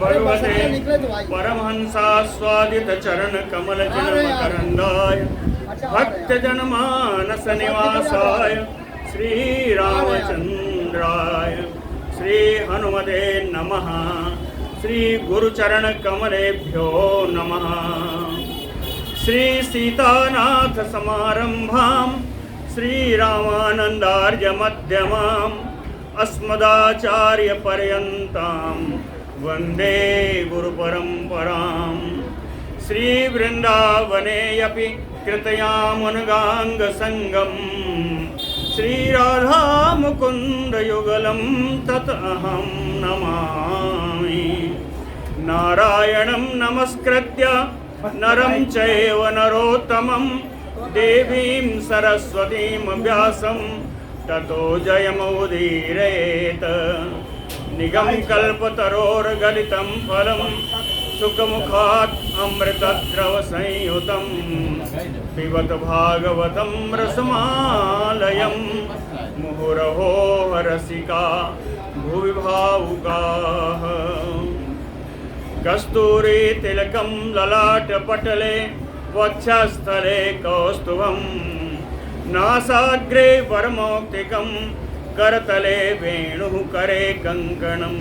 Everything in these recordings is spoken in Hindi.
भगवते परमहंसास्वादित चरण कमल मकरंदाय भक्त जनमानस निवासाय श्री रामचंद्राय श्री हनुमते नमः। श्री गुरुचरण कमलेभ्यो नमः। श्री सीतानाथ समारंभां श्री रामानंदार्य मध्यमाम् अस्मदाचार्य पर्यन्तां वंदे गुरु परंपरां। श्री वृंदावने अपि कृतयामुनगांग संगम श्री राधा मुकुंद युगलं तत अहं नमामि। नारायणं नमस्कृत्य नरं चैव नरोत्तमं देवीं सरस्वतीं व्यासं ततो जयमुदीरयेत्। निगम कल्पतरोर्गलितं फलं सुखमुखात् अमृतद्रव संयुतं पिबत भागवतं रसमालयं मुहुरहो रसिका भुवि भावुकाः। कस्तूरी तिलकं ललाटपटले वक्षस्थले कौस्तुभं नासाग्रे वरमौक्तिकं करतले वेणुः करे कङ्कणं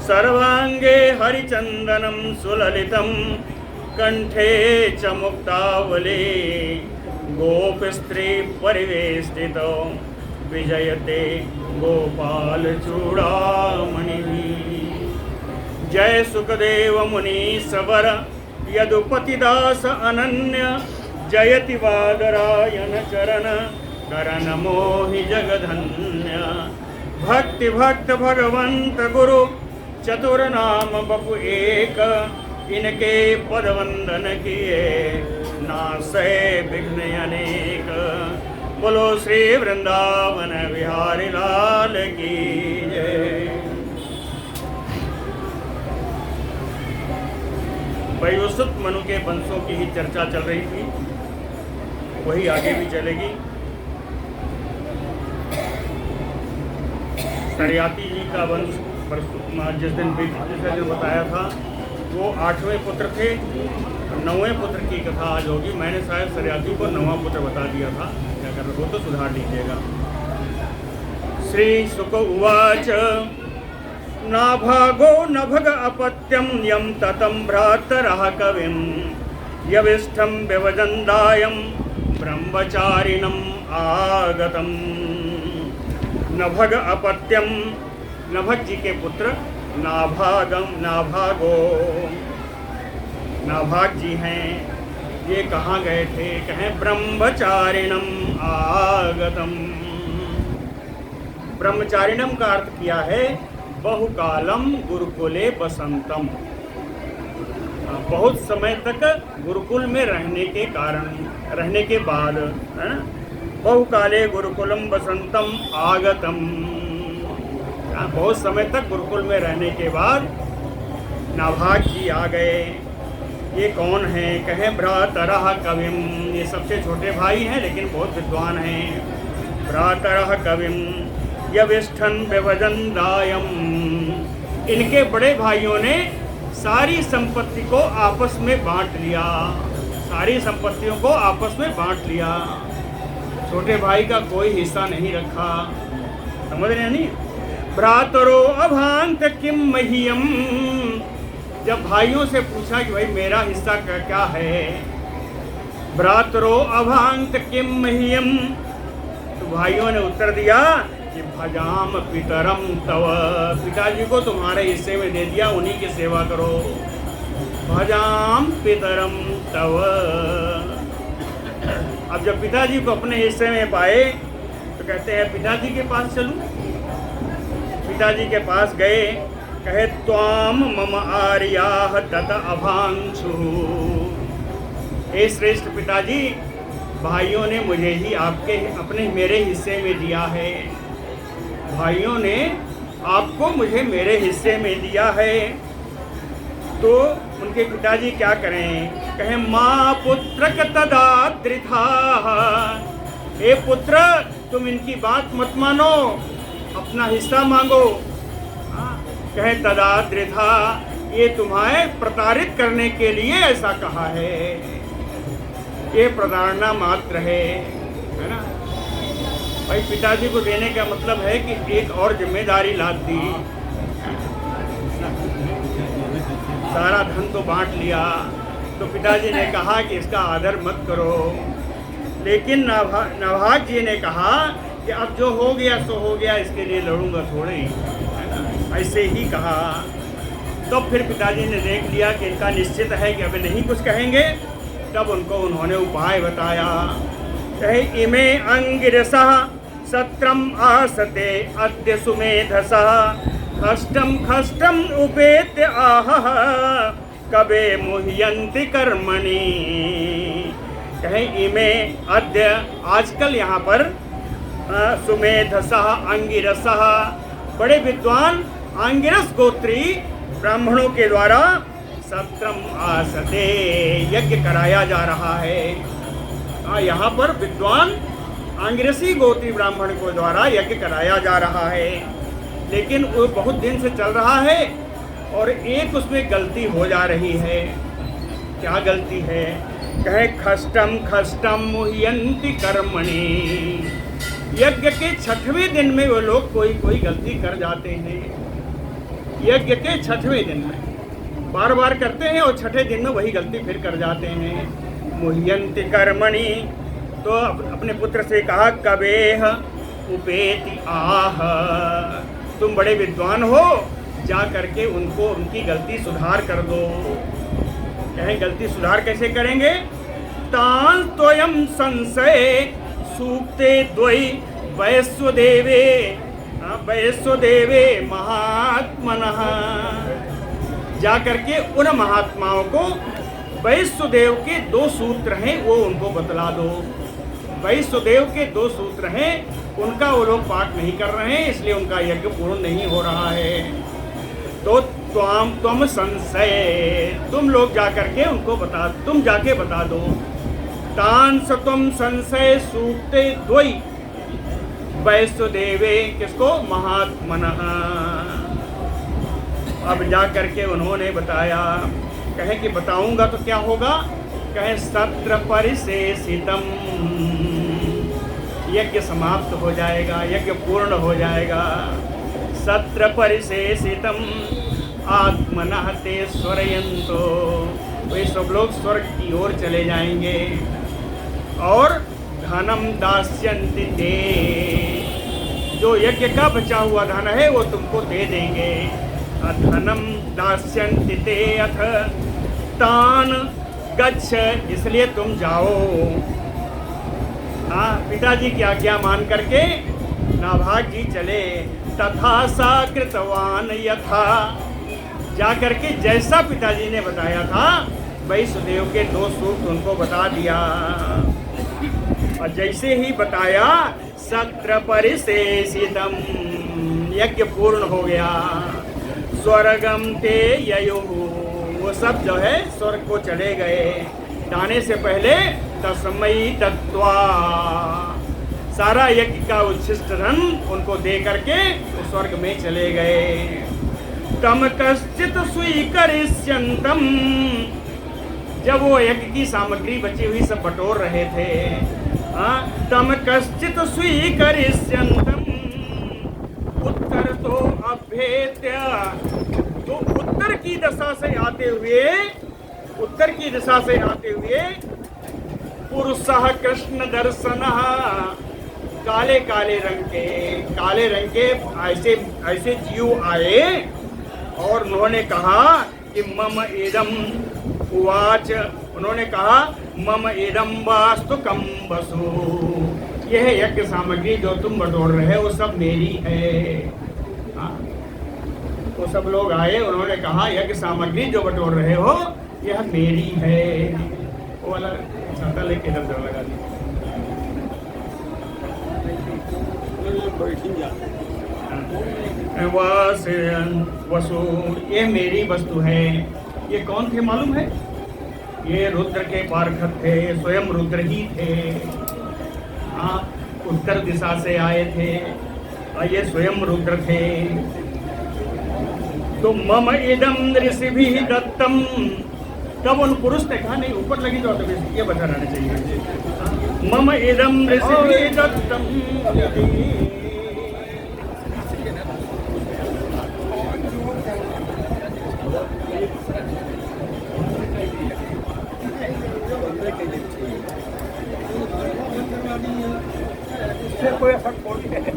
सर्वांगे हरिचन्दनं सुललितं कंठे च मुक्तावली गोपस्त्री परिवेष्टितो विजयते गोपालचूडामणिः। जय सुखदेव मुनीश्वर यदुपतिदास अनन्य जयति वादरायण चरण करण मोहि जगधन्य। भक्ति भक्त भगवंत गुरु चतुर नाम बपु एक इनके पद वंदन किए नासै विघ्न अनेक। बोलो श्री वृंदावन बिहारी लाल की जय। वयोसुत मनु के वंशों की ही चर्चा चल रही थी, वही आगे भी चलेगी। सरियाती जी का वंश जिस दिन बताया था वो 8वें पुत्र थे, 9वें पुत्र की कथा आज होगी। मैंने शायद सरियाती को 9वां पुत्र बता दिया था, क्या कर वो तो सुधार लीजिएगा। श्री शुक उवाच नाभागो नभग अपत्यं यं ततं भ्रातरः कविं यविष्ठं व्यवजन्दायं ब्रह्मचारिणम् आगतं। नभग अपत्यम, नभग जी के पुत्र नाभागो नाभाग जी हैं। ये कहाँ गए थे? कहें ब्रह्मचारिणम आगतम। ब्रह्मचारिणम का अर्थ किया है बहुकालम गुरुकुले बसंतम, बहुत समय तक गुरुकुल में रहने के कारण, रहने के बाद, है ना। बहुकाले गुरुकुलम बसंतम आगतम, बहुत समय तक गुरुकुल में रहने के बाद नाभाग जी आ गए। ये कौन है? कहे भ्रातरः कविम, ये सबसे छोटे भाई हैं लेकिन बहुत विद्वान हैं। भ्रातरः कविम यविष्ठन व्यवजन्दायम, इनके बड़े भाइयों ने सारी संपत्ति को आपस में बांट लिया, सारी संपत्तियों को आपस में बांट लिया। छोटे भाई का कोई हिस्सा नहीं रखा, समझ रहे हैं नहीं। भ्रातरो अभांत किम मह्यम, जब भाइयों से पूछा कि भाई मेरा हिस्सा क्या है, भ्रातरो अभांत किम मह्यम, तो भाइयों ने उत्तर दिया कि भजाम पितरम तव, पिताजी को तुम्हारे हिस्से में दे दिया, उन्हीं की सेवा करो। भजाम पितरम तव। अब जब पिताजी को अपने हिस्से में पाए तो कहते हैं पिताजी के पास चलूं। पिताजी के पास गए, कहे त्वाम मम आर्याः तत अभांशु, हे श्रेष्ठ पिताजी, भाइयों ने मुझे ही आपके अपने मेरे हिस्से में दिया है, भाइयों ने आपको मुझे मेरे हिस्से में दिया है। तो उनके पिताजी क्या करें? कहें माँ पुत्र तदाद्रिथा, हे पुत्र तुम इनकी बात मत मानो, अपना हिस्सा मांगो। कहें तदाद्रिथा ये तुम्हें प्रताड़ित करने के लिए ऐसा कहा है, ये प्रताड़ना मात्र है ना। भाई पिताजी को देने का मतलब है कि एक और जिम्मेदारी लाद दी, सारा धन तो बांट लिया, तो पिताजी ने कहा कि इसका आदर मत करो। लेकिन नभाग जी ने कहा कि अब जो हो गया सो हो गया, इसके लिए लड़ूंगा थोड़े ही, ऐसे ही कहा। तो फिर पिताजी ने देख लिया कि इनका निश्चित है कि अब नहीं कुछ कहेंगे, तब उन्होंने उपाय बताया। कहे इमे अंगिरसः सत्रम आसते अद्य सुमेधसः खष्टम खष्टम उपेत्य आहः कबे मुह्यन्ति कर्मणि। कहे इमे अद्य, आजकल यहाँ पर सुमेधसः अंगिरसः, बड़े विद्वान अंगिरस गोत्री ब्राह्मणों के द्वारा सत्रम आसते, यज्ञ कराया जा रहा है। यहाँ पर विद्वान अंगिरसी गोत्री ब्राह्मण को द्वारा यज्ञ कराया जा रहा है, लेकिन वो बहुत दिन से चल रहा है और एक उसमें गलती हो जा रही है। क्या गलती है? कहे खष्टम खष्टम मुह्यन्ति कर्मणि। यज्ञ के 6वें दिन में वो लोग कोई कोई गलती कर जाते हैं। यज्ञ के 6वें दिन में बार बार करते हैं और 6ठे दिन में वही गलती फिर कर जाते हैं। मुह्यन्ति कर्मणि, तो अपने पुत्र से कहा कबेह उपेति आह, तुम बड़े विद्वान हो, जा करके उनको उनकी गलती सुधार कर दो। कहें गलती सुधार कैसे करेंगे? तान त्वयं संशय सूक्ते द्वयि वैश्वदेवे वैश्वदेवे महात्मनः, जा करके उन महात्माओं को वैश्वदेव के 2 सूत्र हैं वो उनको बतला दो। वैश्वदेव के 2 सूत्र हैं, उनका वो लोग पाठ नहीं कर रहे हैं, इसलिए उनका यज्ञ पूर्ण नहीं हो रहा है। तो तुम संशय, तुम लोग जा करके उनको तुम जाके बता दो। तान तुम संशय सूक्ते द्वयि वैश्वदेवे, किसको? महात्मनः। अब जा करके उन्होंने बताया। कहे कि बताऊंगा तो क्या होगा? कहे सत्र परिशेषितम, यज्ञ समाप्त हो जाएगा, यज्ञ पूर्ण हो जाएगा। सत्र परिशेषितम आत्मनः ते स्वरयन्तो, वे सब लोग स्वर्ग की ओर चले जाएंगे। और धनम दास्यन्ति ते, जो यज्ञ का बचा हुआ धन है वो तुमको दे देंगे। धनम दास्यन्ति ते अथ तान गच्छ, इसलिए तुम जाओ। हाँ, पिताजी की आज्ञा मान करके नाभाग जी चले। तथा सा कृतवान यथा, जा करके जैसा पिताजी ने बताया था वैश्वदेव के 2 सूक्त उनको बता दिया। और जैसे ही बताया सत्र परिशेषितम, यज्ञ पूर्ण हो गया। स्वर्गम ते ययुः, वो सब जो है स्वर्ग को चले गए। जाने से पहले तस्मै दत्त्वा, सारा यज्ञ का उच्छिष्ट धन उनको दे करके वो स्वर्ग में चले गए। तम कश्चित स्वीकरिष्यन्तम, जब वो यज्ञ की सामग्री बची हुई सब बटोर रहे थे। तम कश्चित स्वीकरिष्यन्तम उत्तर तो अभ्येत्य, तो उत्तर की दिशा से आते हुए पुरुषः कृष्ण दर्शनः, काले रंग के ऐसे जीव आए और उन्होंने कहा कि मम इदम उवाच, उन्होंने कहा मम इदम वास्तु कम वसु, यह यज्ञ सामग्री जो तुम बटोर रहे हो सब मेरी है। वो सब लोग आए, उन्होंने कहा यज्ञ सामग्री जो बटोर रहे हो यह मेरी है। वो वाला छाता लेके इधर लगा दी। वसु, ये मेरी वस्तु है। ये कौन थे मालूम है? ये रुद्र के पार्षद थे, स्वयं रुद्र ही थे। उत्तर दिशा से आए थे और ये स्वयं रुद्र थे। तो मम इदम ऋषिभिः दत्तम, तब उन पुरुष ने कहा नहीं ऊपर लगी तो ये बता रहना चाहिए। मम इदम ऋषिभिः दत्तम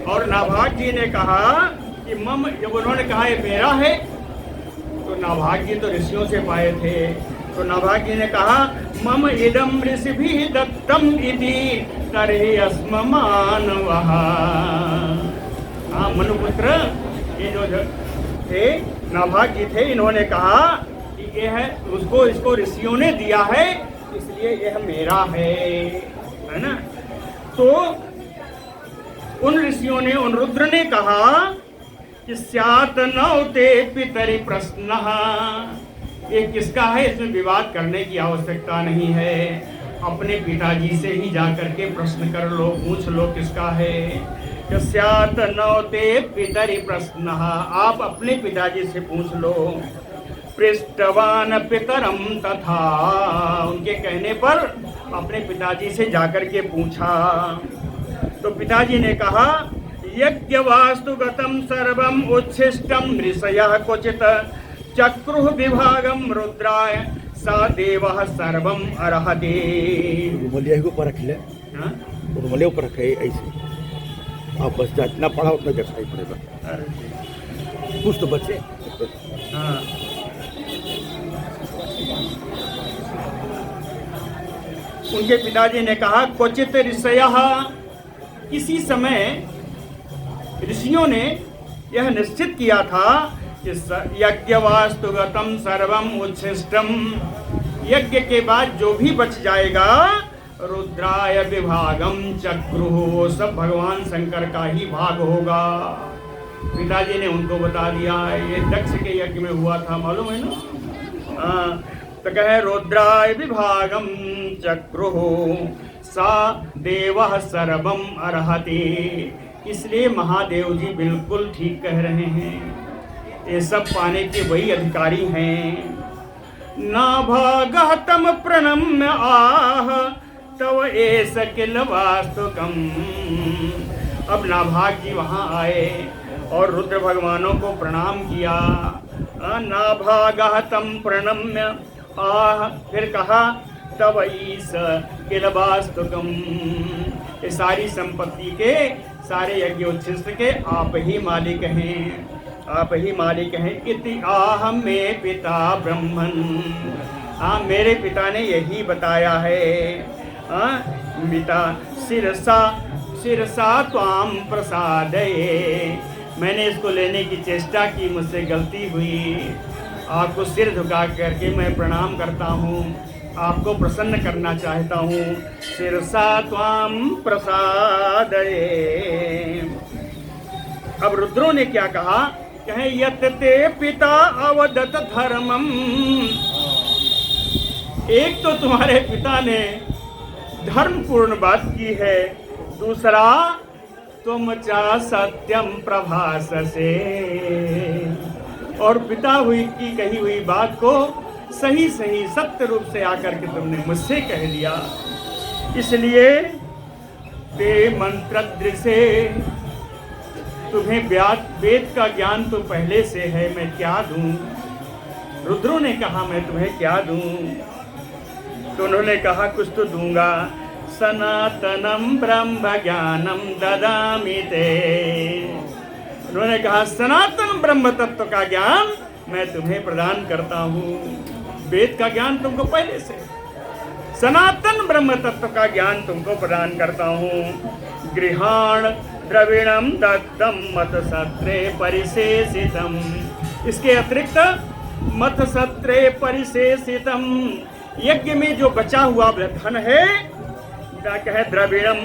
और नाभाग जी ने कहा कि मम, जब उन्होंने कहा ये मेरा है, तो नाभाग जी तो ऋषियों से पाए थे, तो नाभाग जी ने कहा मम इदम ऋषिभिः दत्तम इति तर्हि अस्म मानवः। हाँ मनुपुत्र, ये जो थे नाभाग जी थे, इन्होंने कहा कि ये है उसको, इसको ऋषियों ने दिया है इसलिए यह मेरा है ना। तो उन ऋषियों ने, उन रुद्र ने कहा कि स्यात् नौते पितरि प्रश्नः, ये किसका है, इसमें विवाद करने की आवश्यकता नहीं है, अपने पिताजी से ही जाकर के प्रश्न कर लो, पूछ लो किसका है। कि स्यात् नौते पितरि प्रश्नः, आप अपने पिताजी से पूछ लो। पृष्ठवान पितरम तथा, उनके कहने पर अपने पिताजी से जाकर के पूछा। तो पिताजी ने कहा यज्ञ वास्तुगतम सर्वम उच्छिष्टम ऋषयः क्वचित चक्रुः विभागम रुद्राय सा देवः सर्वम अर्हते। रुमालिया को ऊपर रख ले, रुमालिया ऊपर रखे ऐसे, आप बस जितना पढ़ा उतना दिखाई पड़ेगा, कुछ तो बचे। हाँ उनके पिताजी ने कहा क्वचित ऋषयः, किसी समय ऋषियों ने यह निश्चित किया था कि यज्ञ वास्तुगतम सर्वम उच्छिष्टम, यज्ञ के बाद जो भी बच जाएगा रुद्राय विभागम चक्रुः, सब भगवान शंकर का ही भाग होगा। पिताजी ने उनको बता दिया, ये दक्ष के यज्ञ में हुआ था, मालूम है ना। तो कहे रुद्राय विभागम चक्रुः सा देवः सर्वम अर्हति, इसलिए महादेव जी बिल्कुल ठीक कह रहे हैं, ये सब पाने के वही अधिकारी हैं। नाभागः तम प्रणम्य आह तव एष किल वास्तुकम्। अब नाभाग जी वहाँ आए और रुद्र भगवानों को प्रणाम किया। नाभागः तम प्रणम्य आह, फिर कहा तव ईश किल वास्तुकम्, ये सारी संपत्ति के, सारे यज्ञोच्छिष्ट के आप ही मालिक हैं, आप ही मालिक हैं। इति आह मे पिता ब्रह्मन्, हाँ मेरे पिता ने यही बताया है। पिता शिरसा शिरसा त्वाम प्रसादये, मैंने इसको लेने की चेष्टा की, मुझसे गलती हुई, आपको सिर झुका करके मैं प्रणाम करता हूँ, आपको प्रसन्न करना चाहता हूँ। शिरसा त्वाम प्रसादये। अब रुद्रों ने क्या कहा, कहे यत ते पिता अवदत धर्मम, एक तो तुम्हारे पिता ने धर्मपूर्ण बात की है, दूसरा तुम चा सत्यम प्रभाससे, और पिता हुई की कही हुई बात को सही सही सत्य रूप से आकर के तुमने मुझसे कह दिया, इसलिए ते मंत्रद्र से, तुम्हें वेद का ज्ञान तो पहले से है, मैं क्या दूं। रुद्रों ने कहा मैं तुम्हें क्या दूं, तो उन्होंने कहा कुछ तो दूंगा। सनातनम ब्रह्म ज्ञानम ददामि ते, उन्होंने कहा सनातन ब्रह्म तत्व का ज्ञान मैं तुम्हें प्रदान करता हूँ, वेद का ज्ञान तुमको पहले से, सनातन ब्रह्म तत्व का ज्ञान तुमको प्रदान करता हूँ। गृहाण द्रविणम दत्तम मत सत्रे परिशेषितम, इसके अतिरिक्त मत सत्रे परिशेषितम, यज्ञ में जो बचा हुआ धन है, क्या है द्रविणम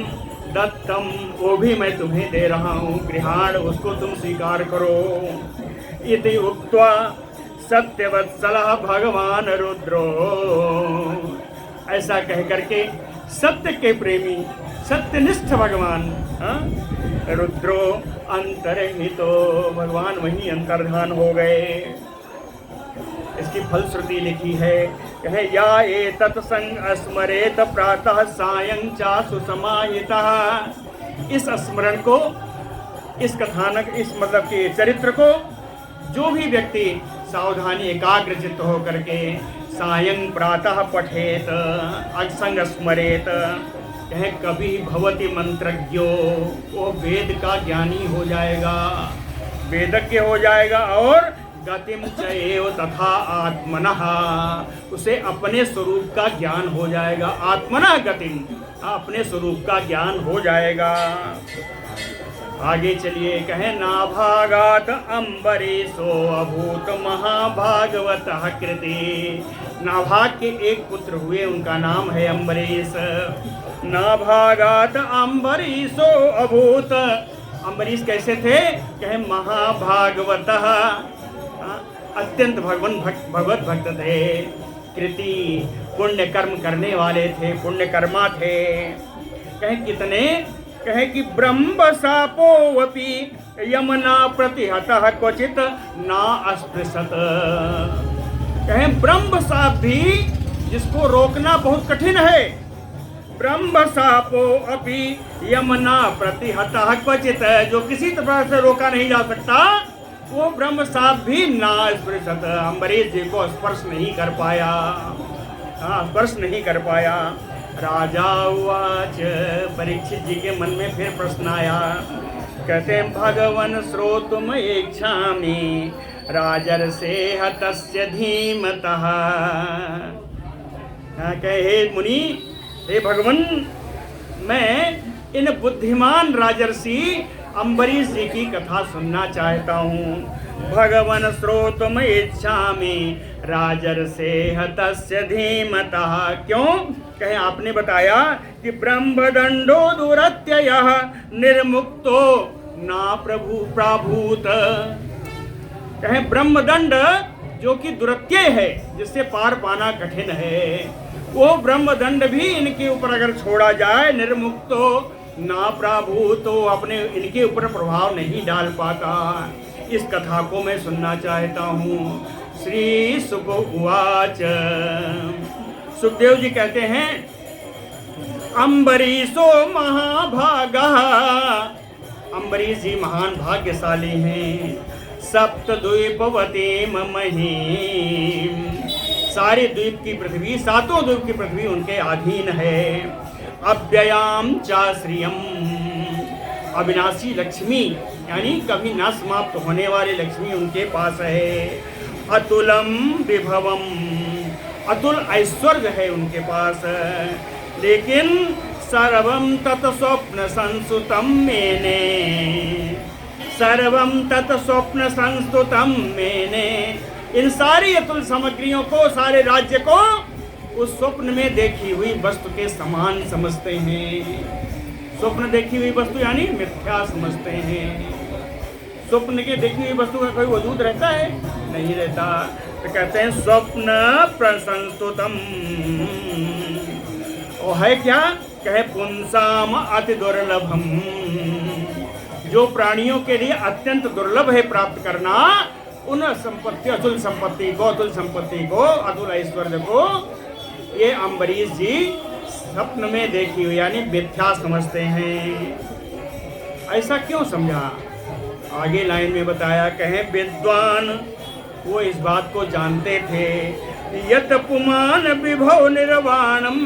दत्तम, वो भी मैं तुम्हें दे रहा हूँ। गृहाण, उसको तुम स्वीकार करो। इति उक्त्वा सत्यवत्सलः भगवान रुद्रो, ऐसा कह करके सत्य के प्रेमी, सत्यनिष्ठ भगवान रुद्रो अंतर्हितो, भगवान वहीं अंतर्धान हो गए। इसकी फलश्रुति लिखी है। कहे या ये तत्संग स्मरेत प्रातः सायं चा सुसमाहितः। इस स्मरण को, इस कथानक, इस मतलब के चरित्र को जो भी व्यक्ति सावधानी एकाग्रचित्त हो करके सायं प्रातः पठेत असंग स्मरेत, कहे कभी भवति मंत्रज्ञो, वो वेद का ज्ञानी हो जाएगा, वेदज्ञ हो जाएगा। और गतिम चैव तथा आत्मनः, उसे अपने स्वरूप का ज्ञान हो जाएगा। आत्मनः गतिम, अपने स्वरूप का ज्ञान हो जाएगा। आगे चलिए, कहे नाभागात अम्बरीशो अभूत महाभागवतः कृति। नाभाग के एक पुत्र हुए, उनका नाम है अम्बरीश। नाभागात अम्बरीशो अभूत, अम्बरीश कैसे थे? कहे महाभागवतः, अत्यंत भगवत भक्त थे। कृति, पुण्य कर्म करने वाले थे, पुण्य कर्मा थे। कहे कितने? कहे कि ब्रह्म सापोवपि यमना प्रतिहतः क्वचित ना अस्पृशत। कहे ब्रह्म साप भी, जिसको रोकना बहुत कठिन है, ब्रह्म सापो अपि यमना प्रतिहतः क्वचित, जो किसी तरह से रोका नहीं जा सकता, वो ब्रह्म साप भी ना स्पृशत, अम्बरीश जी को स्पर्श नहीं कर पाया। स्पर्श नहीं कर पाया। राजा उवाच, परीक्षित जी के मन में फिर प्रश्न आया। कहते हैं भगवन श्रोतुम इच्छामि राजर्षे हतस्य धीमतः। कहे मुनि, हे भगवन, मैं इन बुद्धिमान राजर्षि अम्बरीश जी की कथा सुनना चाहता हूँ। भगवन श्रोतुम इच्छामि राजर्षे हतस्य धीमतः। क्यों? कहे आपने बताया कि ब्रह्मदंडो दुरत्ययः निर्मुक्तो ना प्रभु प्राभूत। कहे ब्रह्मदंड जो कि दुरत्यय है, जिससे पार पाना कठिन है, वो ब्रह्मदंड भी इनके ऊपर अगर छोड़ा जाए, निर्मुक्तो ना प्राभूतो, अपने इनके ऊपर प्रभाव नहीं डाल पाता। इस कथा को मैं सुनना चाहता हूँ। श्री सुक उवाच, सुखदेव जी कहते हैं अम्बरीशो महाभागः, अम्बरीश जी महान भाग्यशाली हैं। सप्तद्वीपवती महीम, सारे द्वीप की पृथ्वी, सातों द्वीप की पृथ्वी उनके अधीन है। अव्ययाम चाश्रियम, अविनाशी लक्ष्मी, यानी कभी न समाप्त होने वाली लक्ष्मी उनके पास है। अतुलम विभवम, अतुल ऐश्वर्य है उनके पास। लेकिन सर्वम तत् स्वप्न संस्तुतम मेने, सर्वम तत् स्वप्न संस्तुतम मेने, इन सारी अतुल सामग्रियों को, सारे राज्य को उस स्वप्न में देखी हुई वस्तु के समान समझते हैं। स्वप्न देखी हुई वस्तु यानी मिथ्या समझते हैं। स्वप्न के देखी हुई वस्तु का कोई वजूद रहता है? नहीं रहता। तो कहते हैं स्वप्न प्रसंस्तुतम, और है क्या? कहे पुंसाम अति दुर्लभम, जो प्राणियों के लिए अत्यंत दुर्लभ है प्राप्त करना, उन संपत्ति, अतुल संपत्ति को, अतुल संपत्ति को, अतुल ऐश्वर्य को ये अम्बरीश जी स्वप्न में देखी हुई यानी मिथ्या समझते हैं। ऐसा क्यों समझा? आगे लाइन में बताया। कहें विद्वान वो इस बात को जानते थे, यत पुमान विभव निर्वाणम,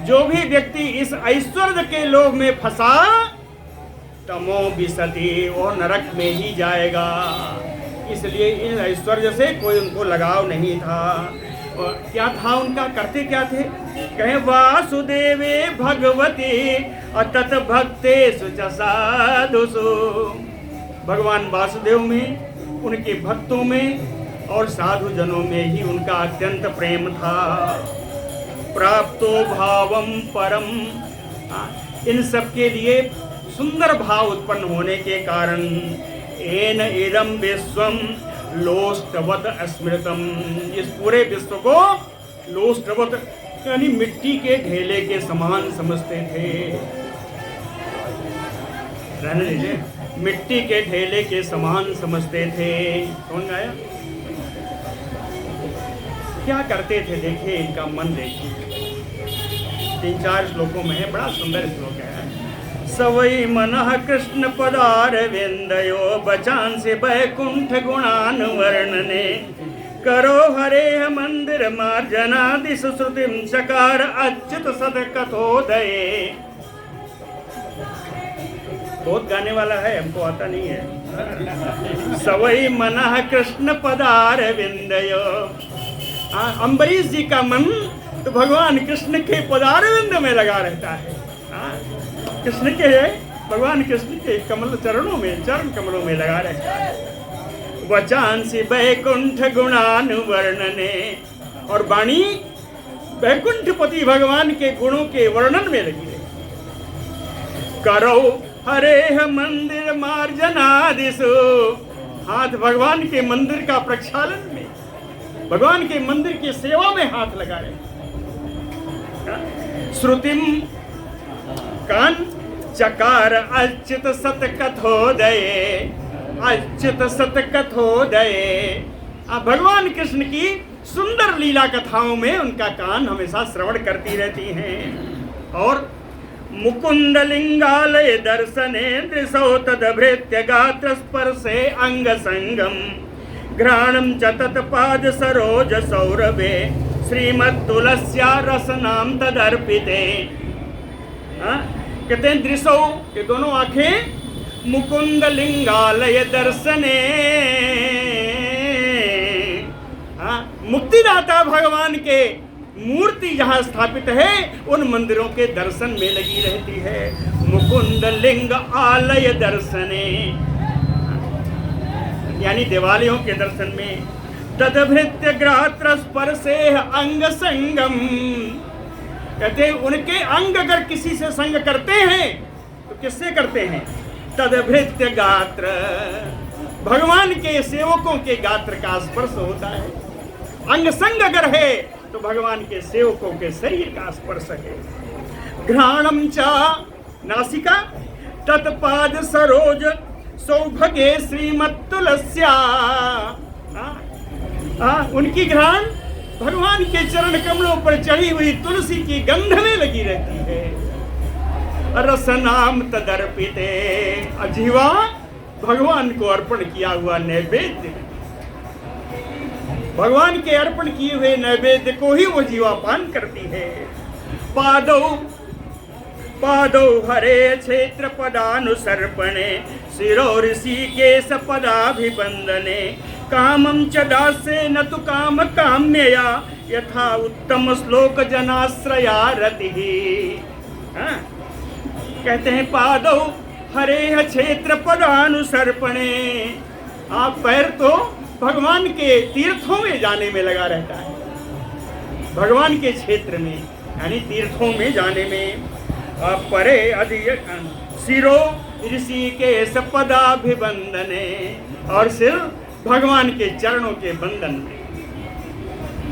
जो भी व्यक्ति इस ऐश्वर्य के लोभ में फंसा, तमो विसति, वो नरक में ही जाएगा। इसलिए इन ऐश्वर्य से कोई उनको लगाव नहीं था। और क्या था उनका? करते क्या थे? कहे वासुदेवे भगवती अतत भक्तेषु च साधुषु, भगवान वासुदेव में, उनके भक्तों में और साधु जनों में ही उनका अत्यंत प्रेम था। प्राप्तो भावम परम, इन सब के लिए सुंदर भाव उत्पन्न होने के कारण एन इदम विश्वम लोष्टवत स्मृतम, इस पूरे विश्व को लोष्टवत यानी मिट्टी के ढेले के समान समझते थे। रहने लीजिए, मिट्टी के ढेले के समान समझते थे। समझ आया? क्या करते थे, देखिए इनका मन देखिए। 3-4 श्लोकों में है, बड़ा सुंदर श्लोक है। सवै मनः कृष्ण पदार विंदयो बचांसि वैकुंठ गुणान वर्णने करो हरे मंदिर मार्जनादि सुश्रुतिम चकार अच्युत सद कथोदये। बहुत गाने वाला है, हमको आता नहीं है। सवै मनः कृष्ण पदार विंदयो, अम्बरीश जी का मन तो भगवान कृष्ण के पदारविंद में लगा रहता है। कृष्ण के, भगवान कृष्ण के कमल चरणों में, चरण कमलों में लगा रहता है। वचांसि वैकुंठ गुणान वर्णने, और वाणी वैकुंठपति भगवान के गुणों के वर्णन में लगी है। करो हरे मंदिर मार्जनादिषु, हाथ भगवान के मंदिर का प्रक्षालन में, भगवान के मंदिर की सेवा में हाथ लगा रहे। श्रुतिम कान चकार अच्युत सत कथोदये, अच्युत सत कथोदये। भगवान कृष्ण की सुंदर लीला कथाओं में उनका कान हमेशा श्रवण करती रहती हैं। और मुकुंद लिंगालय दर्शने दृशौ तदभृत्य गात्र स्पर्शे अंग संगम घ्राणम च तत्पाद सरोज सौरभे श्रीमत्तुलस्या रसनाम तदर्पिते। कहते हैं दृशौ, ये दोनों आंखें मुकुंद लिंगालय दर्शने, मुक्तिदाता भगवान के मूर्ति जहाँ स्थापित है उन मंदिरों के दर्शन में लगी रहती है। मुकुंद लिंग आलय दर्शने, यानी देवालयों के दर्शन में। तदभृत्य ग्रात्र स्पर्शे अंग संगम, कहते हैं उनके अंग अगर किसी से संग करते हैं तो किससे करते हैं? तदभृत्य गात्र, भगवान के सेवकों के गात्र का स्पर्श होता है। अंग संग अगर है तो भगवान के सेवकों के शरीर का स्पर्श है। घ्राणम चा, नासिका, तत्पाद सरोज सौभगे श्रीमत्तुलस्या, उनकी घ्राण भगवान के चरण कमलों पर चढ़ी हुई तुलसी की गंध में लगी रहती है। रसनाम तदर्पिते, अजीवा भगवान को अर्पण किया हुआ नैवेद्य, भगवान के अर्पण किए हुए नैवेद्य को ही वो जीवा पान करती है। पादौ पादौ हरे क्षेत्र पदानुसर्पणे शिरो ऋषिकेश पदाभिवंदने कामं च दासे न तु काम काम्यया यथा उत्तम श्लोक जनाश्रया रतिः। कहते हैं पादौ हरे क्षेत्र पदानुसर्पणे, आप पैर तो भगवान के तीर्थों में जाने में लगा रहता है, भगवान के क्षेत्र में यानी तीर्थों में जाने में। परे अधिक सिरो ऋषिकेश पदाभिवंदने, और सिर भगवान के चरणों के बंधन में,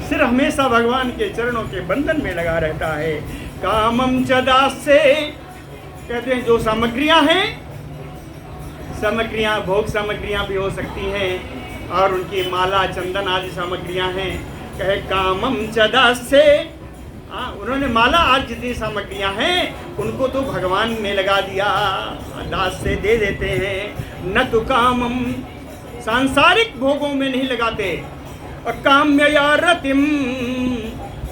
सिर हमेशा भगवान के चरणों के बंधन में लगा रहता है। कामम च दासे, कहते हैं जो सामग्रियां हैं, सामग्रियां भोग सामग्रियां भी हो सकती हैं और उनकी माला चंदन आदि सामग्रियां हैं। कहे कामम च दासे, उन्होंने माला आज जितनी सामग्रियां हैं उनको तो भगवान में लगा दिया, दास से दे देते हैं। न तो कामम, सांसारिक भोगों में नहीं लगाते। और काम्यया रतिम,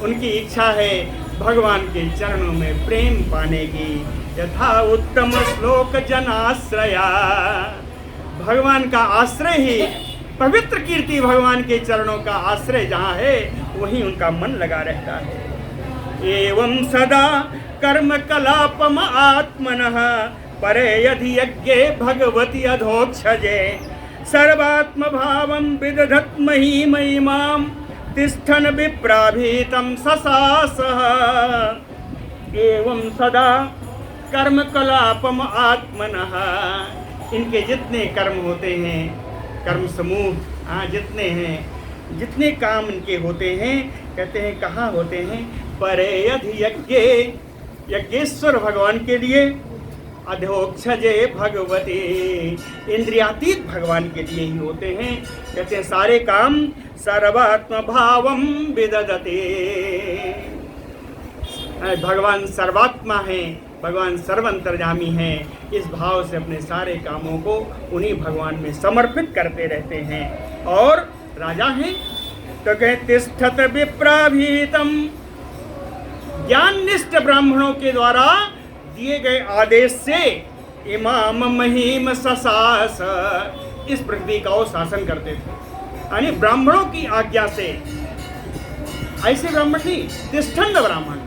उनकी इच्छा है भगवान के चरणों में प्रेम पाने की। यथा उत्तम श्लोक जनाश्रया, भगवान का आश्रय ही, पवित्र कीर्ति भगवान के चरणों का आश्रय जहाँ है वहीं उनका मन लगा रहता है। एवं सदा कर्म कलापम आत्मनः परे यदि यज्ञे भगवती अधोक्षजे सर्वात्म भावं विदधत् महिमां तिष्ठन् विप्राभीतं ससासः। एवं सदा कर्म कलापम आत्मनः, इनके जितने कर्म होते हैं, कर्म समूह जितने हैं, जितने काम इनके होते हैं, कहते हैं कहाँ होते हैं? परे यज्ञ, यज्ञेश्वर भगवान के लिए, अधोक्षजे भगवती, इंद्रियातीत भगवान के लिए ही होते हैं। कहते हैं सारे काम सर्वात्म भावम विदधते। भगवान सर्वात्मा है, भगवान सर्वंतर्यामी है, इस भाव से अपने सारे कामों को उन्हीं भगवान में समर्पित करते रहते हैं। और राजा हैं तो कहे तिष्ठत विप्राभीतम, ज्ञाननिष्ठ ब्राह्मणों के द्वारा दिए गए आदेश से इमाम महीम ससास, इस पृथ्वी का वो शासन करते थे। यानी ब्राह्मणों की आज्ञा से, ऐसे ब्राह्मण नहीं, तिष्ठन्द ब्राह्मण,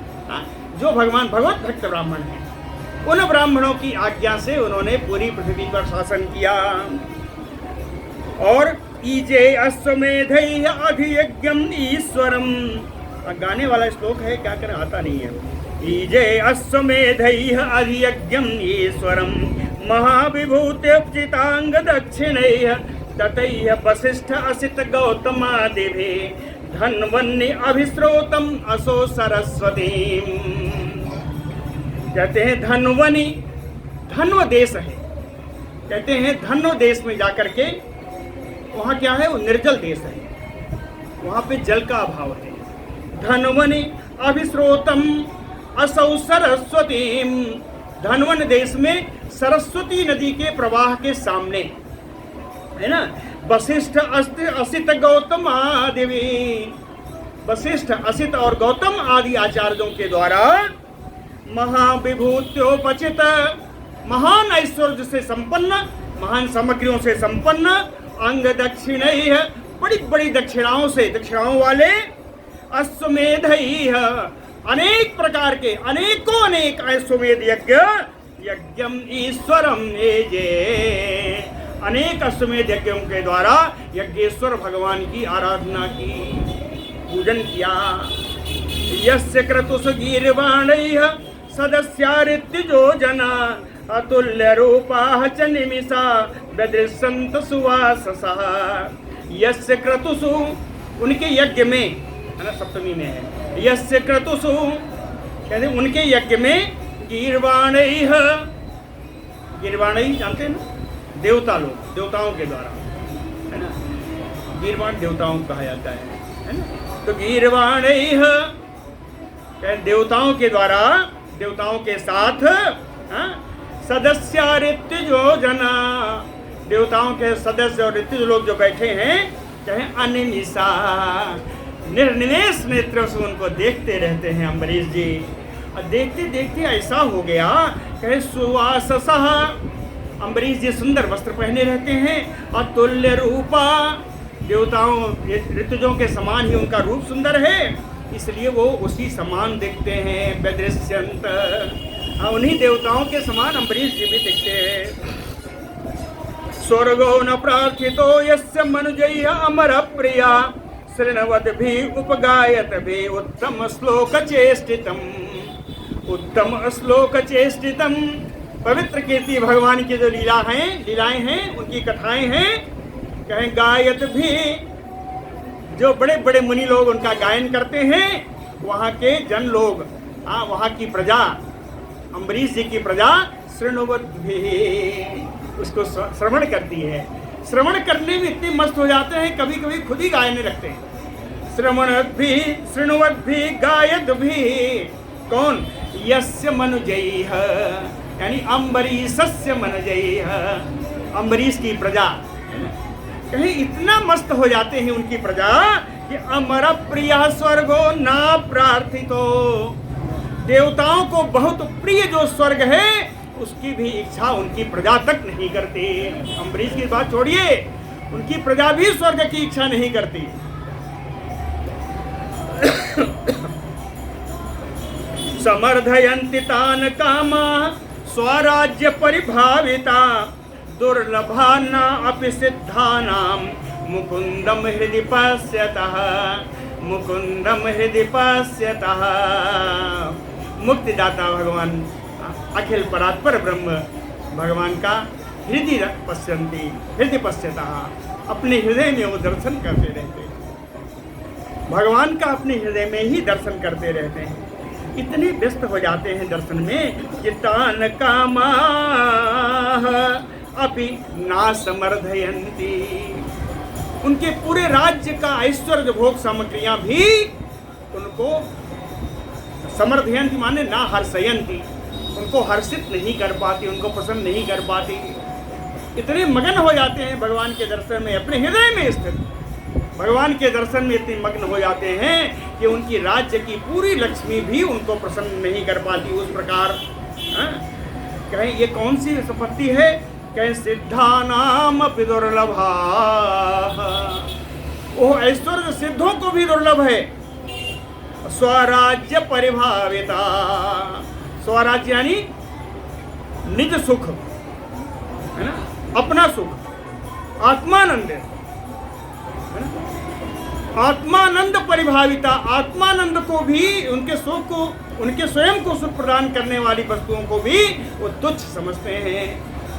जो भगवान भगवत भक्त ब्राह्मण हैं, उन ब्राह्मणों की आज्ञा से उन्होंने पूरी पृथ्वी पर शासन किया। और ईजे अश्वमेधै अधियज्ञम ईश्वरम, गाने वाला श्लोक है, क्या करें आता नहीं है। ईजे अश्वमेधै अधियज्ञम ईश्वरम महाविभूत्युपचितांग दक्षिणैः ततैः वसिष्ठ असित गौतमादिभिः धन्वन्नि अभिस्रोतम असो सरस्वती। कहते हैं धन्वनी, धन्व देश है, कहते हैं धन्व देश में जाकर के, वहाँ क्या है, वो निर्जल देश है, वहाँ पे जल का अभाव है। धन्वनी अभिस्रोतम असौ सरस्वतीम, धनवन देश में सरस्वती नदी के प्रवाह के सामने है ना, वशिष्ठ असित गौतम आदि, वशिष्ठ असित और गौतम आदि आचार्यों के द्वारा महाविभूत्योपचित, महान ऐश्वर्य से संपन्न, महान सामग्रियों से संपन्न, अंग दक्षिणैः, बड़ी बड़ी दक्षिणाओं से, दक्षिणाओं वाले, अश्वमेधैः, अनेक प्रकार के, अनेकों अनेक अश्वमेध यज्ञ, यज्ञम ईश्वरम एजे, अनेक अश्वमेध यज्ञों के द्वारा यज्ञेश्वर भगवान की आराधना की, पूजन किया। यस्य क्रतुष गीर्वाणैः सदस्यारित्युजो जना अतुल्य रूपाः च निमिषा ददृश्यन्त सुवाससः। यस्य क्रतुषु, उनके यज्ञ में, है ना, सप्तमी में है, यस्य क्रतुषु, कहते उनके यज्ञ में, गीर्वाणैः, गीर्वाणैः जानते हैं ना, देवता लोग, देवताओं के द्वारा, है ना, गीर्वाण देवताओं को कहा जाता है ना, तो गीर्वाणैः देवताओं के द्वारा, देवताओं के साथ, सदस्य ऋत्विजो जना, देवताओं के सदस्य और ऋत्विज लोग जो बैठे हैं, चाहे अनिमिषा, निर्निमेष नेत्रों से उनको देखते रहते हैं अम्बरीश जी। और देखते देखते ऐसा हो गया, कहे सुवाससः, अम्बरीश जी सुंदर वस्त्र पहने रहते हैं, अतुल्य रूपा, देवताओं ऋतुजों के समान ही उनका रूप सुंदर है, इसलिए वो उसी समान दिखते हैं। बेदृश्यंत, उन्हीं देवताओं के समान अम्बरीश जी भी दिखते हैं। स्वर्गो न प्रार्थितो यस्य मनुजैः अमर प्रिया शृण्वत भी उपगायत भी उत्तम श्लोक चेष्टितम, उत्तम श्लोक चेष्टितम। पवित्र कीर्ति भगवान की जो लीलाएं हैं, उनकी कथाएं हैं, कहें गायत भी, जो बड़े बड़े मुनि लोग उनका गायन करते हैं, वहाँ के जन लोग, वहाँ की प्रजा, अम्बरीश जी की प्रजा, शृण्वत भी, उसको श्रवण करती है। श्रवण करने में इतने मस्त हो जाते हैं, कभी कभी खुद ही गायने लगते हैं। श्रवणत भी, शृण्वत भी, गायत भी, कौन, यस्य मनुजैः, यानी अम्बरीशस्य मनुजैः, अम्बरीश की प्रजा, कहीं इतना मस्त हो जाते हैं उनकी प्रजा कि अमर प्रिय स्वर्गो ना प्रार्थितो, देवताओं को बहुत प्रिय जो स्वर्ग है उसकी भी इच्छा उनकी प्रजा तक नहीं करती। अम्बरीश की बात छोड़िए, उनकी प्रजा भी स्वर्ग की इच्छा नहीं करती। समर्धयन्ति तान कामा स्वराज्य परिभाविता दुर्लभाना अपि सिद्धानां मुकुंदम हृदि पश्यतः, मुकुंदम हृदि पश्यतः। मुक्तिदाता भगवान अखिल परात्पर ब्रह्म भगवान का हृदय पश्यन्ति, हृदय पश्यतः, अपने हृदय में वो दर्शन करते रहते हैं, भगवान का अपने हृदय में ही दर्शन करते रहते हैं। इतने व्यस्त हो जाते हैं दर्शन में कि तान कामाः अपि ना समर्धयन्ति, उनके पूरे राज्य का ऐश्वर्य भोग सामग्रियां भी उनको समर्धयंती माने ना हर्षयंती, उनको हर्षित नहीं कर पाती, उनको प्रसन्न नहीं कर पाती। इतने मगन हो जाते हैं भगवान के दर्शन में, अपने हृदय में स्थित भगवान के दर्शन में इतने मग्न हो जाते हैं कि उनकी राज्य की पूरी लक्ष्मी भी उनको प्रसन्न नहीं कर पाती। उस प्रकार कहें ये कौन सी संपत्ति है? कहें सिद्धानाम अपि दुर्लभा, वो ऐश्वर्य सिद्धों को भी दुर्लभ है। स्वराज्य परिभाविता, स्वराज्य यानी निज सुख है ना, अपना सुख, आत्मानंद है ना? आत्मानंद परिभाविता, आत्मानंद को भी, उनके सुख को, उनके स्वयं को सुख प्रदान करने वाली वस्तुओं को भी वो तुच्छ समझते हैं,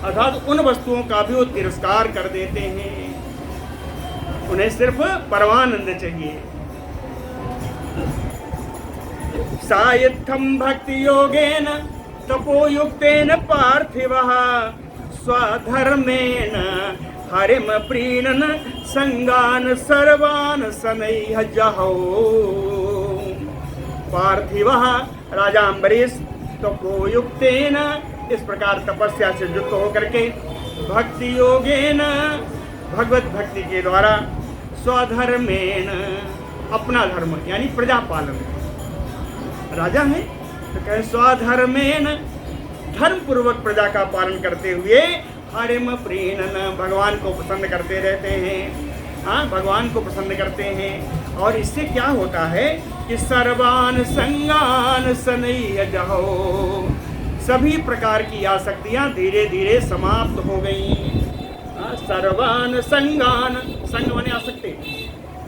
अर्थात उन वस्तुओं का भी वो तिरस्कार कर देते हैं। उन्हें सिर्फ परमानंद चाहिए। सायत्थम भक्ति योगेन तपोयुक्तेन पार्थिवः स्वधर्मेण हरिम प्रीणन संगान सर्वान शनैः जहौ। पार्थिवः राजा अम्बरीश तपोयुक्तेन, इस प्रकार तपस्या से युक्त होकर के, भक्ति योगेन भगवत भक्ति के द्वारा, स्वधर्मेण अपना धर्म यानी प्रजा पालन, राजा है तो कहे स्वधर्मेण धर्म पूर्वक प्रजा का पालन करते हुए, हरिम प्रीणन भगवान को प्रसन्न करते रहते हैं। हाँ, भगवान को प्रसन्न करते हैं। और इससे क्या होता है कि सर्वान संगान शनैः जहौ, सभी प्रकार की आसक्तियां धीरे धीरे समाप्त हो गई। सर्वान संगान, संग माने आसक्ति,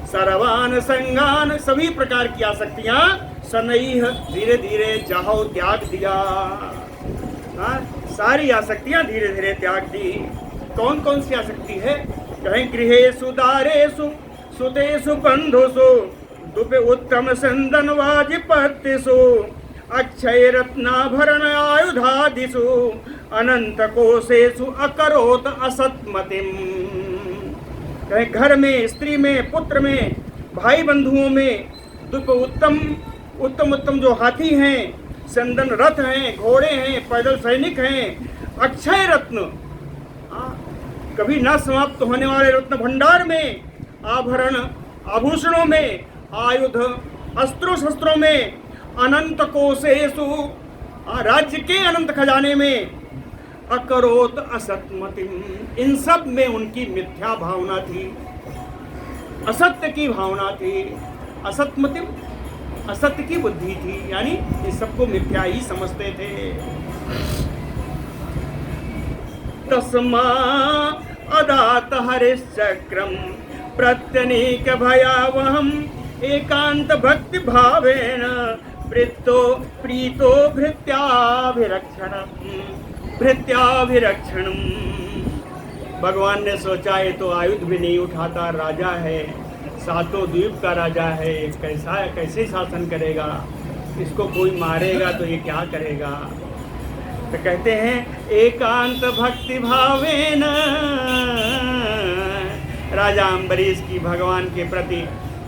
सर्वान संगान सभी प्रकार की आसक्तियां, शनैः धीरे धीरे जहौ त्याग दिया। सारी आसक्तियां धीरे धीरे त्याग दी। कौन कौन सी आसक्ति है? कहें गृहेषु दारेषु सुतेषु बंधुषु दुपे उत्तम संदन वाजिपत्तिषु अक्षय रत्नाभरण आयुधादिषु अनंत कोशेषु अकरोत असत्मतिम। कहें घर में, स्त्री में, पुत्र में, भाई बंधुओं में, दुप उत्तम उत्तम उत्तम जो हाथी हैं, संदन रथ हैं, घोड़े हैं, पैदल सैनिक हैं, अक्षय रत्न, कभी न समाप्त होने वाले रत्न भंडार में, आभरण आभूषणों में, आयुध अस्त्रों शस्त्रों में, अनंत कोशेषु राज्य के अनंत खजाने में, अकरोत असत्मतिम, इन सब में उनकी मिथ्या भावना थी, असत्य की भावना थी। असत्मतिम असत्य की बुद्धि थी, यानी इस सबको मिथ्या ही समझते थे। तस्मा अदात हरिश्चक्रम प्रत्यनीक भयावहम एकांत भक्ति भावेन प्रीतो भृत्याभिरक्षणम। भगवान ने सोचा ये तो आयुध भी नहीं उठाता, राजा है, सातों द्वीप का राजा है, कैसे शासन करेगा, इसको कोई मारेगा तो ये क्या करेगा। तो कहते हैं एकांत भक्ति भावेन, राजा अम्बरीश की भगवान के प्रति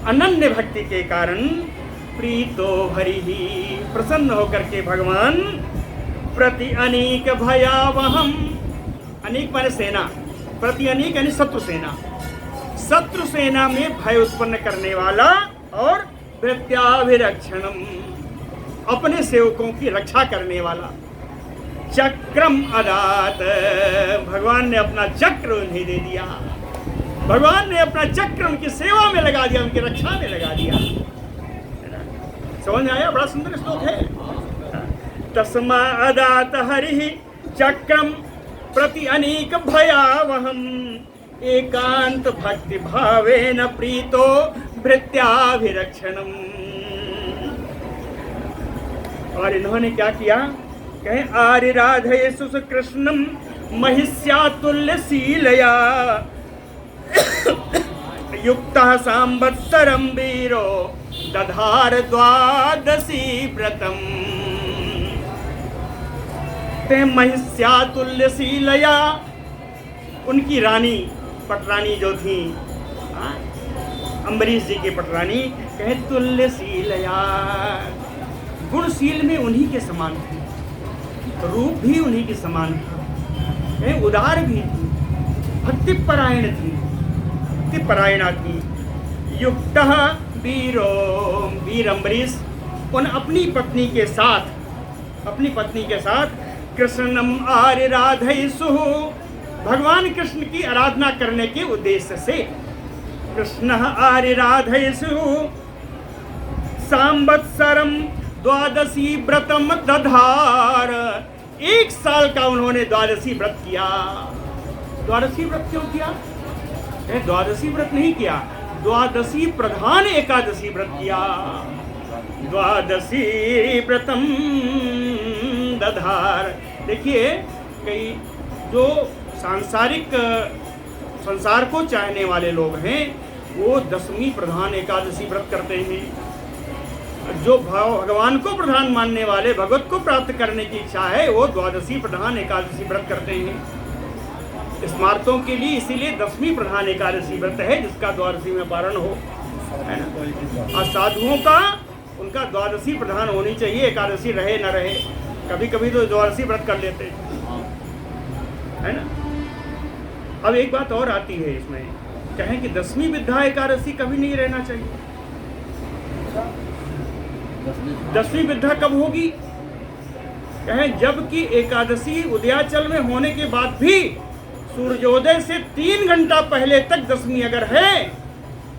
अनन्य भक्ति के कारण प्रीतो हरिः, प्रसन्न होकर के भगवान प्रति अनेक भयावहम, अनेक माने सेना, प्रति अनेक यानी शत्रु सेना, शत्रु सेना में भय उत्पन्न करने वाला, और भृत्याभिरक्षणम अपने सेवकों की रक्षा करने वाला। चक्रम अदात, भगवान ने अपना चक्र उन्हें दे दिया, भगवान ने अपना चक्र उनकी सेवा में लगा दिया, उनकी रक्षा में लगा दिया। समझ आया? बड़ा सुंदर श्लोक है। तस्मा अदात हरिः चक्रम प्रति अनेक भयावहम एकांत भक्ति भावेन प्रीतो भृत्याभिरक्षणम। और इन्होंने क्या किया? कहें आर्य राधयेषु कृष्णम महिष्यातुल्य शीलया युक्तः सांवत्सरं वीरो दधार द्वादशी व्रतम। ते महिष्यातुल्य शीलया, उनकी रानी पटरानी जो थी, हाँ? अम्बरीश जी की पटरानी कहे तुल्यशील यार, गुणशील में उन्हीं के समान थे, रूप भी उन्हीं के समान था, कहे उदार भी थी, भक्ति परायण थी, भक्ति परायणा थी। युक्तः वीरो, वीर अम्बरीश उन अपनी पत्नी के साथ कृष्णम आराधयसु, भगवान कृष्ण की आराधना करने के उद्देश्य से, कृष्ण आराधयसु संवत्सरम द्वादशी व्रतम दधार, 1 साल का उन्होंने द्वादशी व्रत किया। द्वादशी व्रत क्यों किया? द्वादशी व्रत नहीं किया, द्वादशी प्रधान एकादशी व्रत किया। द्वादशी व्रतम दधार। देखिए, कई जो संसार को चाहने वाले लोग हैं वो 10वीं प्रधान एकादशी व्रत करते हैं। जो भगवान को प्रधान मानने वाले, भगवत को प्राप्त करने की इच्छा है, वो द्वादशी प्रधान एकादशी व्रत करते हैं। स्मार्तों के लिए इसीलिए 10वीं प्रधान एकादशी व्रत है, जिसका द्वादशी में पारण हो, है ना। और साधुओं का उनका द्वादशी प्रधान होनी चाहिए, एकादशी रहे न रहे। कभी कभी तो द्वादशी व्रत कर लेते हैं, है ना। अब एक बात और आती है इसमें, कहें कि 10वीं विद्या एकादशी कभी नहीं रहना चाहिए। 10वीं विद्या कब होगी? कहें जबकि एकादशी उदयाचल में होने के बाद भी सूर्योदय से 3 घंटा पहले तक 10वीं अगर है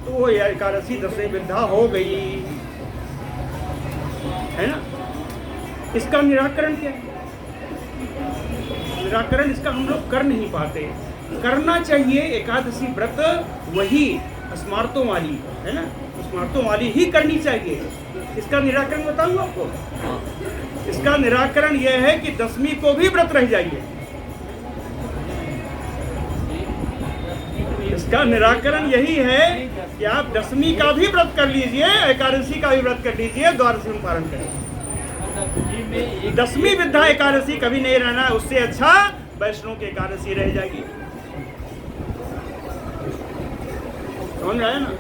तो वो एकादशी 10वीं विद्या हो गई, है ना। इसका निराकरण क्या है? निराकरण इसका हम लोग कर नहीं पाते। करना चाहिए एकादशी व्रत वही स्मार्तों वाली, है ना, स्मार्तों वाली ही करनी चाहिए। इसका निराकरण बताऊं आपको। इसका निराकरण यह है कि 10वीं को भी व्रत रह जाइए। इसका निराकरण यही है कि आप 10वीं का भी व्रत कर लीजिए, एकादशी का भी व्रत कर लीजिए, द्वादशी में पारण करें। 10वीं विद्या एकादशी कभी नहीं रहना, उससे अच्छा वैष्णव की एकादशी रह जाएगी। समझ आया ना?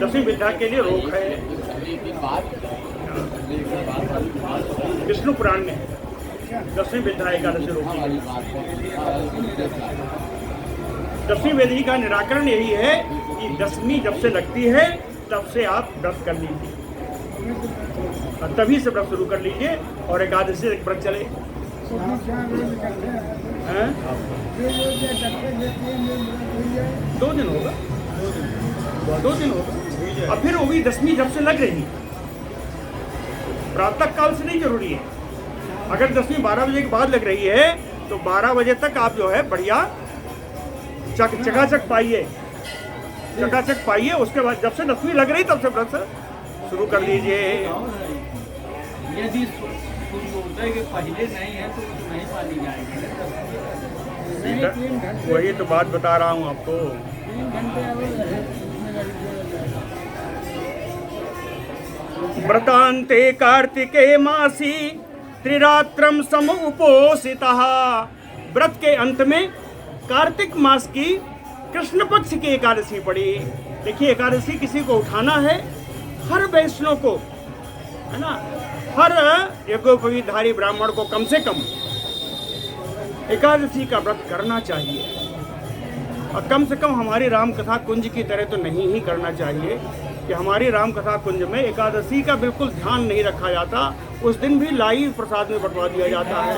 10वीं विद्या के लिए रोक है, विष्णु पुराण में 10वीं विद्या एकादशी रोकी। 10वीं विधि का निराकरण यही है कि 10वीं जब से लगती है तब से आप व्रत कर लीजिए, तभी से व्रत शुरू कर लीजिए और एकादशी से व्रत चले। 2 दिन होगा, 2 दिन होगा। और फिर वो भी 10वीं जब से लग रही, प्रातः काल से नहीं जरूरी है। अगर 10वीं 12 बजे के बाद लग रही है तो 12 बजे तक आप जो है बढ़िया चकाचक पाइए। उसके बाद जब से 10वीं लग रही तब से व्रत शुरू कर लीजिए। यदि सूर्योदय के पहले नहीं है तो नहीं पाली जाएगी। वही तो बात बता रहा हूँ आपको। 3 घंटे व्रतान्ते कार्तिके मासी त्रिरात्रम सम उपोषितः। व्रत के अंत में कार्तिक मास की कृष्ण पक्ष की एकादशी पड़ी। देखिए, एकादशी किसी को उठाना है, हर वैष्णव को, है ना, हर यज्ञोपवीतधारी ब्राह्मण को कम से कम एकादशी का व्रत करना चाहिए। और कम से कम हमारी राम कथा कुंज की तरह तो नहीं ही करना चाहिए कि हमारी राम कथा कुंज में एकादशी का बिल्कुल ध्यान नहीं रखा जाता। उस दिन भी लाई प्रसाद में बंटवा दिया जाता है।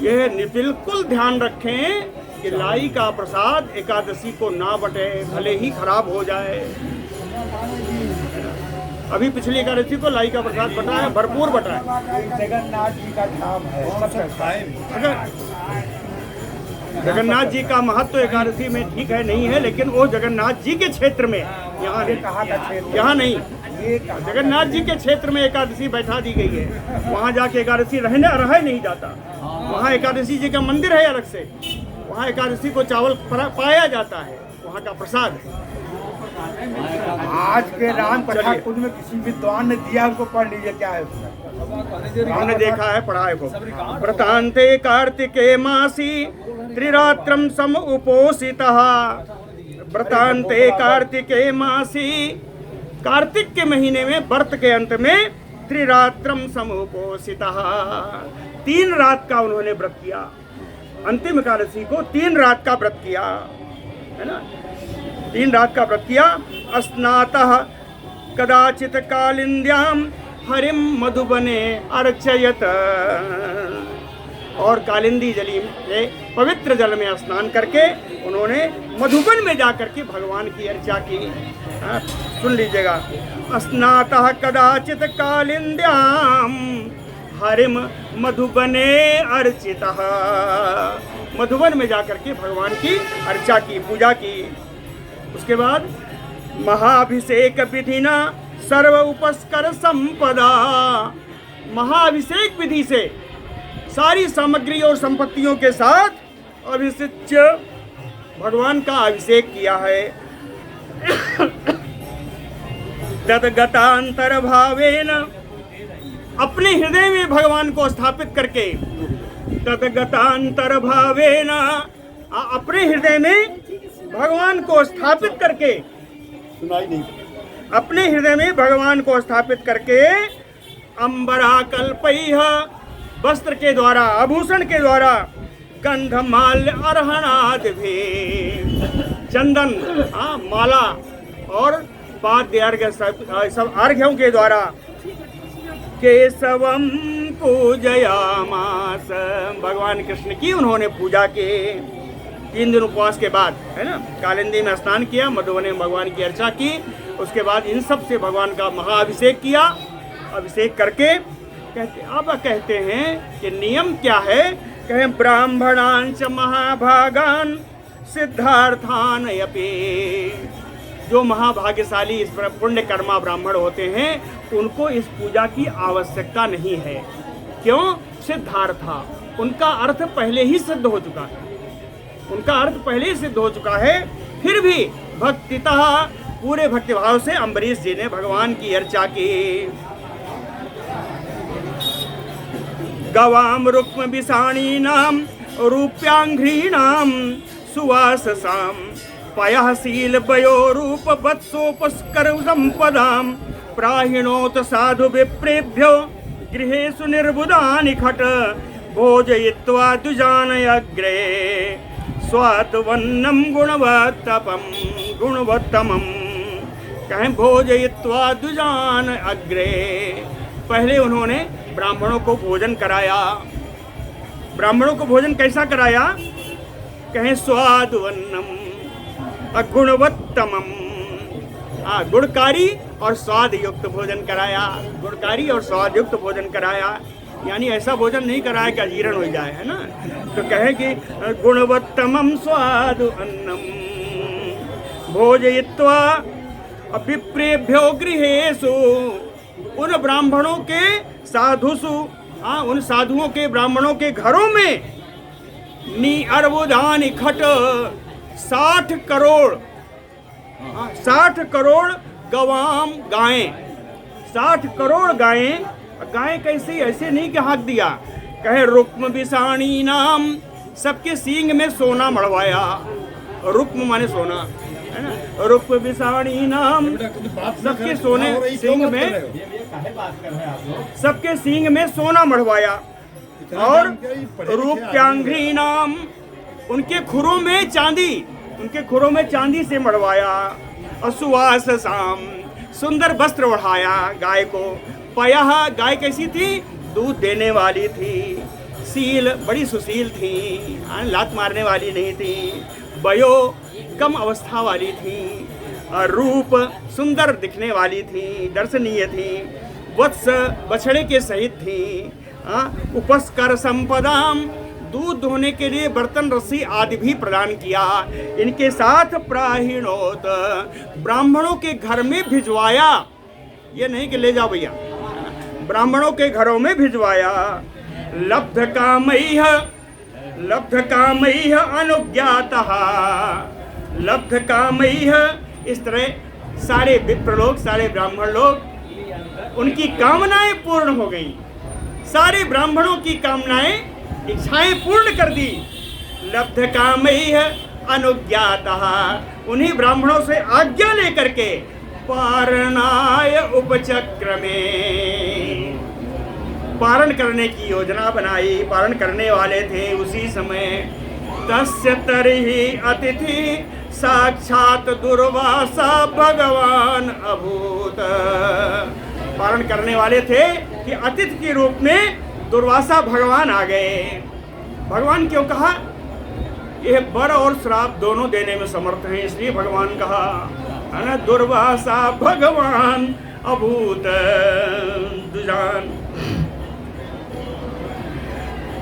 यह बिल्कुल ध्यान रखें कि लाई का प्रसाद एकादशी को ना बटे, भले ही खराब हो जाए। अभी पिछली एकादशी को लाई का प्रसाद बटा है, भरपूर बटा है। जगन्नाथ जी का धाम है, अगर जगन्नाथ जी का महत्व तो एकादशी में ठीक है नहीं है, लेकिन वो जगन्नाथ जी के क्षेत्र में, यहाँ नहीं, जगन्नाथ जी के क्षेत्र में एकादशी बैठा दी गई है। वहाँ जाके एकादशी रह नहीं जाता। वहाँ एकादशी जी का मंदिर है अलग से, वहाँ एकादशी को चावल पाया जाता है, वहाँ का प्रसाद है। आज के राम कथा कुंज में किसी विद्वान ने दिया, उनको पढ़ लीजिए क्या है उसमें। हमने देखा है, पढ़ा है को। व्रतांते कार्तिके मासी त्रिरात्रम सम उपोषितः। व्रतांते कार्तिके मासी, कार्तिक के महीने में व्रत के अंत में त्रिरात्रम सम उपोषितः, 3 रात का उन्होंने व्रत किया। अंतिम एकादशी को 3 रात का व्रत किया, है ना, 3 रात का व्रत किया। अस्नातः कदाचित कालिंद्याम हरिम मधुबने अर्चयत, और कालिंदी जली के पवित्र जल में स्नान करके उन्होंने मधुबन में जाकर के भगवान की अर्चा की। सुन लीजिएगा, स्नातः कदाचित कालिंद्याम हरिम मधुबने अर्चितः, मधुबन में जाकर के भगवान की अर्चा की, पूजा की। उसके बाद महाभिषेक विधिना सर्व उपस्कर संपदा, महाभिषेक विधि से सारी सामग्री और संपत्तियों के साथ अभिषिच्य भगवान का अभिषेक किया है। तद्गतांतर भावेन, अपने हृदय में भगवान को स्थापित करके, तद्गतांतर भावेन, अपने हृदय में भगवान को स्थापित करके, सुनाई नहीं, अपने हृदय में भगवान को स्थापित करके, अंबरा कल्पैः, वस्त्र के द्वारा, आभूषण के द्वारा, गंधमाल्य अर्हणादि भी, चंदन, माला और पाद्य अर्घ्य, सब अर्घ्यों के द्वारा, केशवम पूजयामास, भगवान कृष्ण की उन्होंने पूजा की। 3 दिन उपवास के बाद, है ना, कालिंदी में स्नान किया, मधुबन में भगवान की अर्चा की। उसके बाद इन सब से भगवान का महाअभिषेक किया। अभिषेक करके कहते हैं कि नियम क्या है, कहें ब्राह्मणांच महाभागान सिद्धार्थान यपि, जो महाभाग्यशाली इस पुण्य कर्मा ब्राह्मण होते हैं उनको इस पूजा की आवश्यकता नहीं है। क्यों? सिद्धार्था, उनका अर्थ पहले ही सिद्ध हो चुका है, उनका अर्थ पहले ही सिद्ध हो चुका है। फिर भी भक्तितः, पूरे भक्तिभाव से अम्बरीश जी ने भगवान की अर्चा की। गवाम रुक्म विषाणीनाम रूप्यांघ्रीणाम सुवाससाम पयःशील वयो रूप वत्सोपस्कर संपदाम प्राहिणोत साधु विप्रेभ्यो गृहेषु निर्बुधानि खट भोजयित्वा द्विजानयग्रे स्वादवन्नम गुणवत्तमम, कहें भोजयित्वा द्विजान अग्रे, पहले उन्होंने ब्राह्मणों को भोजन कराया। ब्राह्मणों को भोजन कैसा कराया? कहें स्वादवन्नम गुणवत्तमम, गुणकारी और स्वाद युक्त भोजन कराया, गुणकारी और स्वाद युक्त भोजन कराया। यानी ऐसा भोजन नहीं कराया कि अजीर्ण हो जाए, है ना। तो कहे कि गुणवत्तमम स्वाद अन्नम भोजयित्वा विप्रेभ्यो गृहेषु, उन ब्राह्मणों के साधुषु, उन साधुओं के ब्राह्मणों के घरों में अर्बुदानि खट 60 करोड़ 60 करोड़ गवाम गायें, 60 करोड़ गायें। गायें कैसी? ऐसे नहीं कि हाथ दिया, कहे रुक्म विषाणी नाम, सबके सींग में सोना मड़वाया। रुक्म माने सोना, है ना। रुक्म विषाणी नाम, सबके सोने सींग में, सबके सींग में सोना मड़वाया। और रूप्यांघ्री नाम, उनके खुरों में चांदी, उनके खुरों में चांदी से मड़वाया। असुवास साम, सुंदर वस्त्र ओढ़ाया गाय को। पयः, गाय कैसी थी? दूध देने वाली थी। शील, बड़ी सुशील थी, लात मारने वाली नहीं थी। वयो, कम अवस्था वाली थी। रूप, सुंदर दिखने वाली थी, दर्शनीय थी। वत्स, बछड़े के सहित थी। उपस्कर संपदाम, दूध धोने के लिए बर्तन, रस्सी आदि भी प्रदान किया। इनके साथ प्राहिणोत, ब्राह्मणों के घर में भिजवाया। ये नहीं कि ले जाओ भैया, ब्राह्मणों के घरों में भिजवाया। लब्ध कामैः अनुज्ञातः, लब्ध कामैः, इस तरह सारे विप्र लोग, सारे ब्राह्मण लोग, उनकी कामनाएं पूर्ण हो गई। सारे ब्राह्मणों की कामनाएं, इच्छाएं पूर्ण कर दी। लब्ध कामैः अनुज्ञातः, उन्हीं ब्राह्मणों से आज्ञा लेकर के पारणाय उपचक्रमे, पारण करने की योजना बनाई। पारण करने वाले थे उसी समय। तस्य तर्हि अतिथि साक्षात दुर्वासा भगवान अभूत। पारण करने वाले थे कि अतिथि के रूप में दुर्वासा भगवान आ गए। भगवान क्यों कहा? यह वर और श्राप दोनों देने में समर्थ हैं, इसलिए भगवान कहा है ना, दुर्वासा भगवान अभूत दुजान।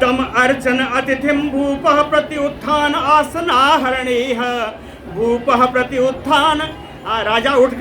तम अर्चन अतिथिम भूपः प्रति उत्थान आसनाहरणेह। भूपः प्रति उत्थान, राजा उठ